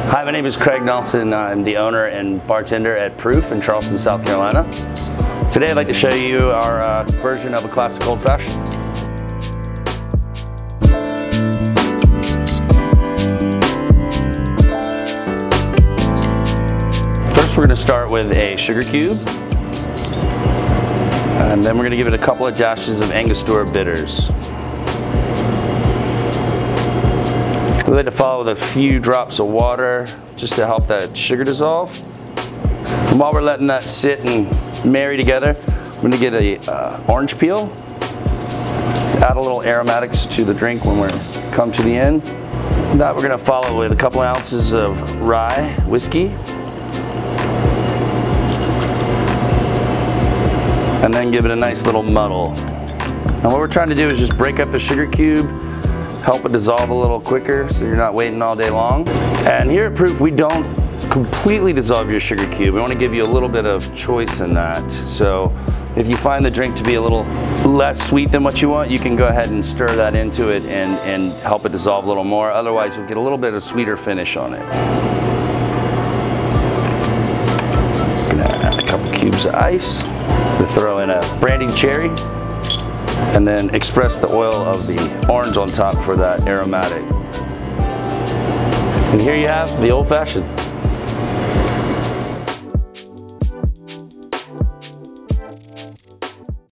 Hi, my name is Craig Nelson. I'm the owner and bartender at Proof in Charleston, South Carolina. Today I'd like to show you our version of a classic old fashioned. First we're going to start with a sugar cube. And then we're going to give it a couple of dashes of Angostura bitters. We like to follow with a few drops of water just to help that sugar dissolve. And while we're letting that sit and marry together, we're going to get a orange peel. Add a little aromatics to the drink when we come to the end. That we're going to follow with a couple of ounces of rye whiskey. And then give it a nice little muddle. And what we're trying to do is just break up the sugar cube, help it dissolve a little quicker so you're not waiting all day long. And here at Proof, we don't completely dissolve your sugar cube. We want to give you a little bit of choice in that. So if you find the drink to be a little less sweet than what you want, you can go ahead and stir that into it and help it dissolve a little more. Otherwise, you'll get a little bit of sweeter finish on it. Gonna add a couple cubes of ice. We throw in a brandied cherry, and then express the oil of the orange on top for that aromatic. And here you have the old fashioned.